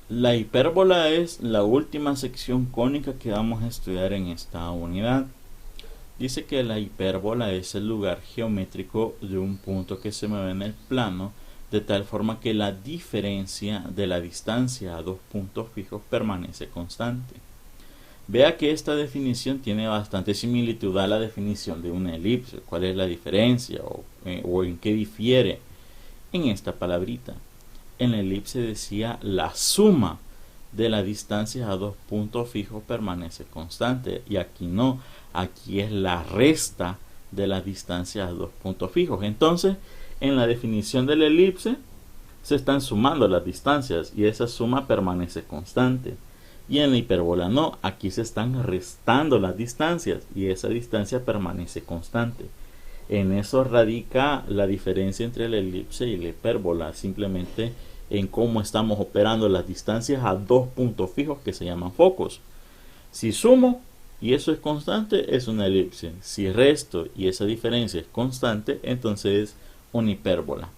La hipérbola es la última sección cónica que vamos a estudiar en esta unidad. Dice que la hipérbola es el lugar geométrico de un punto que se mueve en el plano de tal forma que la diferencia de la distancia a dos puntos fijos permanece constante. Vea que esta definición tiene bastante similitud a la definición de una elipse. ¿Cuál es la diferencia o en qué difiere en esta palabrita? En la elipse decía la suma de las distancias a dos puntos fijos permanece constante, y aquí no, aquí es la resta de las distancias a dos puntos fijos. Entonces, en la definición de la elipse se están sumando las distancias y esa suma permanece constante. Y en la hipérbola no, aquí se están restando las distancias y esa distancia permanece constante. En eso radica la diferencia entre la elipse y la hipérbola, simplemente en cómo estamos operando las distancias a dos puntos fijos que se llaman focos. Si sumo y eso es constante, es una elipse. Si resto y esa diferencia es constante, entonces es una hipérbola.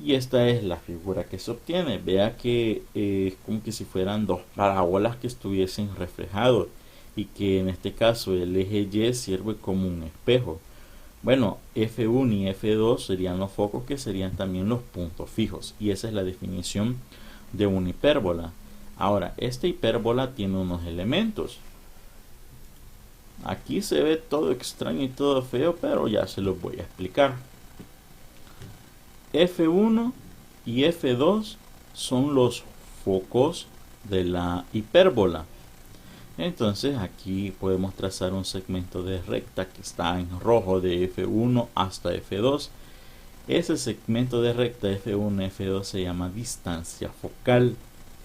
Y esta es la figura que se obtiene. Vea que es como que si fueran dos parábolas que estuviesen reflejados y que en este caso el eje Y sirve como un espejo. Bueno, F1 y F2 serían los focos, que serían también los puntos fijos, y esa es la definición de una hipérbola. Ahora, esta hipérbola tiene unos elementos. Aquí se ve todo extraño y todo feo, pero ya se los voy a explicar. F1 y F2 son los focos de la hipérbola. Entonces aquí podemos trazar un segmento de recta que está en rojo de F1 hasta F2. Ese segmento de recta F1 F2 se llama distancia focal,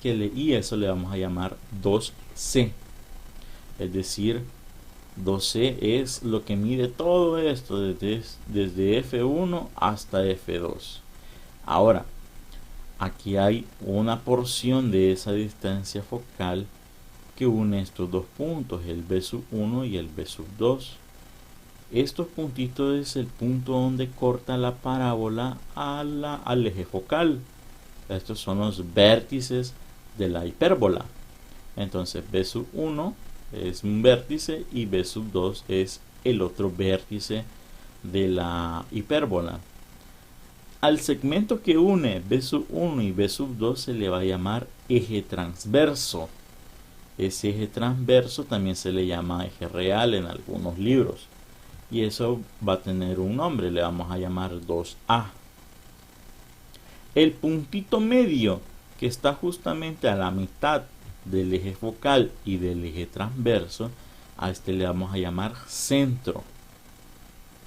y eso le vamos a llamar 2C. Es decir, 2C es lo que mide todo esto desde F1 hasta F2. Ahora, aquí hay una porción de esa distancia focal que une estos dos puntos, el B1 y el B2. Estos puntitos es el punto donde corta la parábola al eje focal. Estos son los vértices de la hipérbola. Entonces B1 es un vértice y B2 es el otro vértice de la hipérbola. Al segmento que une B1 y B2 se le va a llamar eje transverso. Ese eje transverso también se le llama eje real en algunos libros. Y eso va a tener un nombre, le vamos a llamar 2A. El puntito medio que está justamente a la mitad del eje focal y del eje transverso, a este le vamos a llamar centro.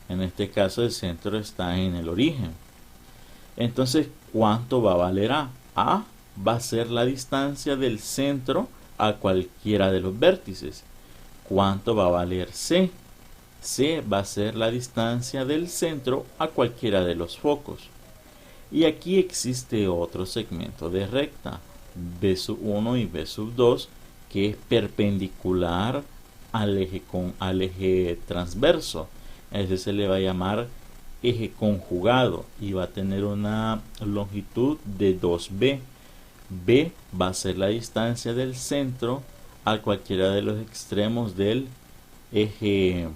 En este caso el centro está en el origen. Entonces, ¿cuánto va a valer A? A va a ser la distancia del centro a cualquiera de los vértices. ¿Cuánto va a valer C? C va a ser la distancia del centro a cualquiera de los focos. Y aquí existe otro segmento de recta, B1 y B2, que es perpendicular al eje transverso. A ese se le va a llamar eje conjugado y va a tener una longitud de 2B. B va a ser la distancia del centro a cualquiera de los extremos del eje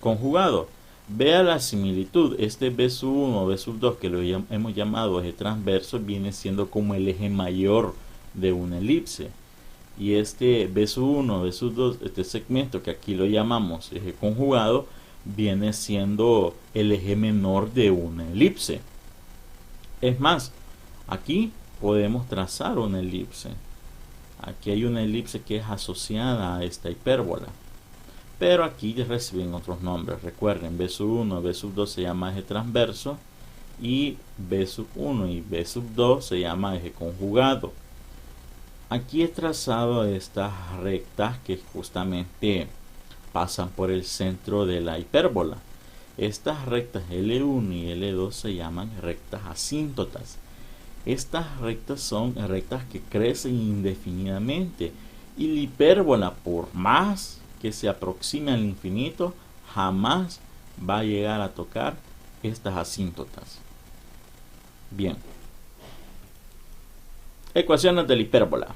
conjugado. Vea la similitud. Este B1 o B2 que lo hemos llamado eje transverso viene siendo como el eje mayor de una elipse. Y este B1, B2, este segmento que aquí lo llamamos eje conjugado, viene siendo el eje menor de una elipse. Es más, aquí podemos trazar una elipse. Aquí hay una elipse que es asociada a esta hipérbola, pero aquí reciben otros nombres. Recuerden, B1, B2 se llama eje transverso y B1 y B2 se llama eje conjugado. Aquí he trazado estas rectas que justamente pasan por el centro de la hipérbola. Estas rectas L1 y L2 se llaman rectas asíntotas. Estas rectas son rectas que crecen indefinidamente, y la hipérbola, por más que se aproxime al infinito, jamás va a llegar a tocar estas asíntotas. Bien, Ecuaciones de la hipérbola.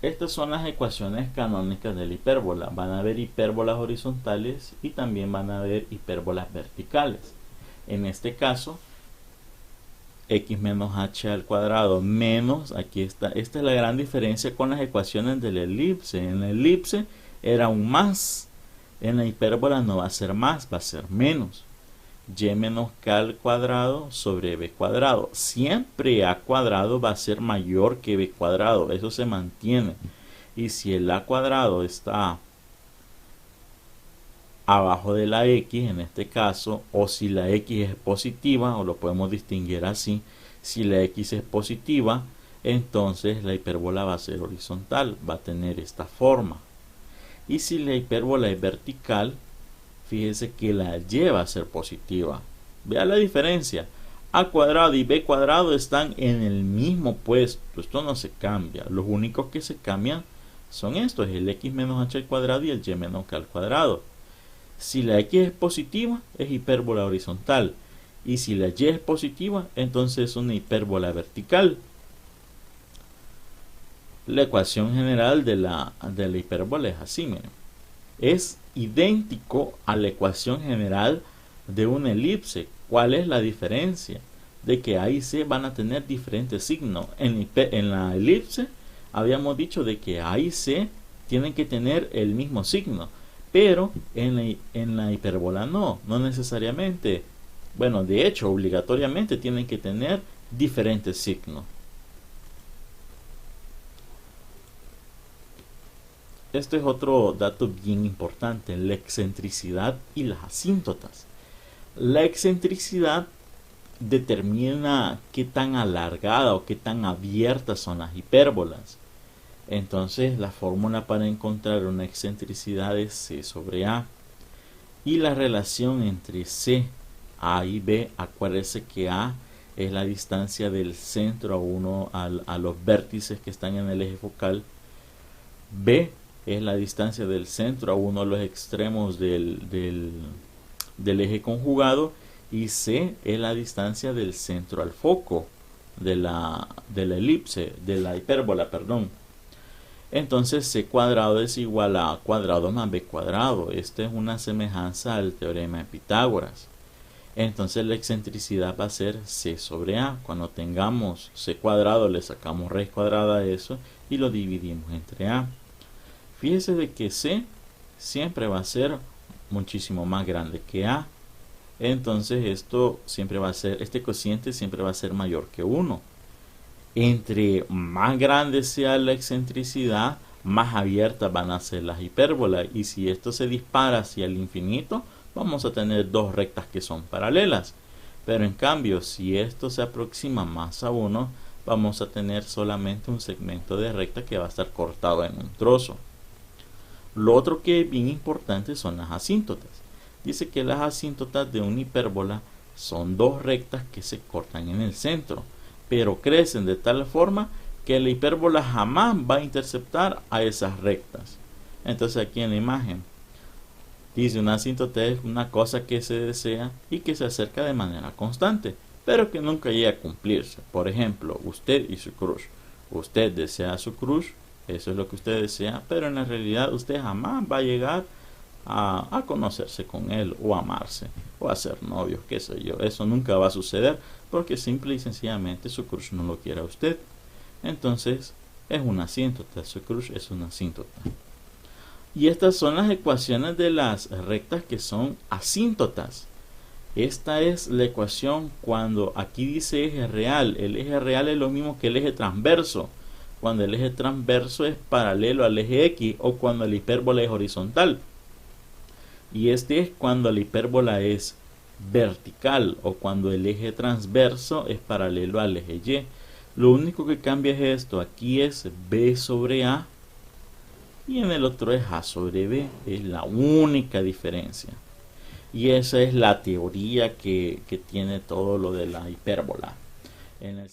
Estas son las ecuaciones canónicas de la hipérbola. Van a haber hipérbolas horizontales y también van a haber hipérbolas verticales. En este caso, x menos h al cuadrado menos, aquí está, esta es la gran diferencia con las ecuaciones de la elipse. En la elipse era un más, en la hipérbola no va a ser más, va a ser menos. Y menos k al cuadrado sobre b cuadrado. Siempre a cuadrado va a ser mayor que b cuadrado, eso se mantiene. Y si el a cuadrado está abajo de la x, en este caso, o si la x es positiva, o lo podemos distinguir así, si la x es positiva, entonces la hipérbola va a ser horizontal, va a tener esta forma. Y si la hipérbola es vertical, fíjese que la y va a ser positiva. Vea la diferencia. A cuadrado y b cuadrado están en el mismo puesto. Esto no se cambia. Los únicos que se cambian son estos, el x menos h al cuadrado y el y menos k al cuadrado. Si la x es positiva, es hipérbola horizontal. Y si la y es positiva, entonces es una hipérbola vertical. La ecuación general de la hipérbola es así, miren. Es idéntico a la ecuación general de una elipse. ¿Cuál es la diferencia? De que A y C van a tener diferentes signos. En la elipse habíamos dicho de que A y C tienen que tener el mismo signo, pero en la hipérbola no necesariamente. Bueno, de hecho, obligatoriamente tienen que tener diferentes signos. Este es otro dato bien importante, la excentricidad y las asíntotas. La excentricidad determina qué tan alargada o qué tan abiertas son las hipérbolas. Entonces, la fórmula para encontrar una excentricidad es C sobre A. Y la relación entre C, A y B, acuérdese que A es la distancia del centro a los vértices que están en el eje focal. B es la distancia del centro a uno de los extremos del eje conjugado, y C es la distancia del centro al foco de la elipse, de la hipérbola, perdón. Entonces C cuadrado es igual a A cuadrado más B cuadrado. Esta es una semejanza al teorema de Pitágoras. Entonces la excentricidad va a ser C sobre A. Cuando tengamos C cuadrado le sacamos raíz cuadrada de eso y lo dividimos entre A. Fíjese de que C siempre va a ser muchísimo más grande que A. Entonces esto siempre va a ser, este cociente siempre va a ser mayor que 1. Entre más grande sea la excentricidad, más abiertas van a ser las hipérbolas. Y si esto se dispara hacia el infinito, vamos a tener dos rectas que son paralelas. Pero en cambio, si esto se aproxima más a 1, vamos a tener solamente un segmento de recta que va a estar cortado en un trozo. Lo otro que es bien importante son las asíntotas. Dice que las asíntotas de una hipérbola son dos rectas que se cortan en el centro, pero crecen de tal forma que la hipérbola jamás va a interceptar a esas rectas. Entonces aquí en la imagen dice una asíntota es una cosa que se desea y que se acerca de manera constante, pero que nunca llega a cumplirse. Por ejemplo, usted y su crush. Usted desea su crush, eso es lo que usted desea, pero en la realidad usted jamás va a llegar a conocerse con él, o amarse, o a ser novios, qué sé yo. Eso nunca va a suceder porque simple y sencillamente su crush no lo quiere a usted. Entonces es una asíntota, su crush es una asíntota. Y estas son las ecuaciones de las rectas que son asíntotas. Esta es la ecuación cuando aquí dice eje real. El eje real es lo mismo que el eje transverso. Cuando el eje transverso es paralelo al eje X, o cuando la hipérbola es horizontal. Y este es cuando la hipérbola es vertical, o cuando el eje transverso es paralelo al eje Y. Lo único que cambia es esto. Aquí es B sobre A y en el otro es A sobre B. Es la única diferencia. Y esa es la teoría que tiene todo lo de la hipérbola. En el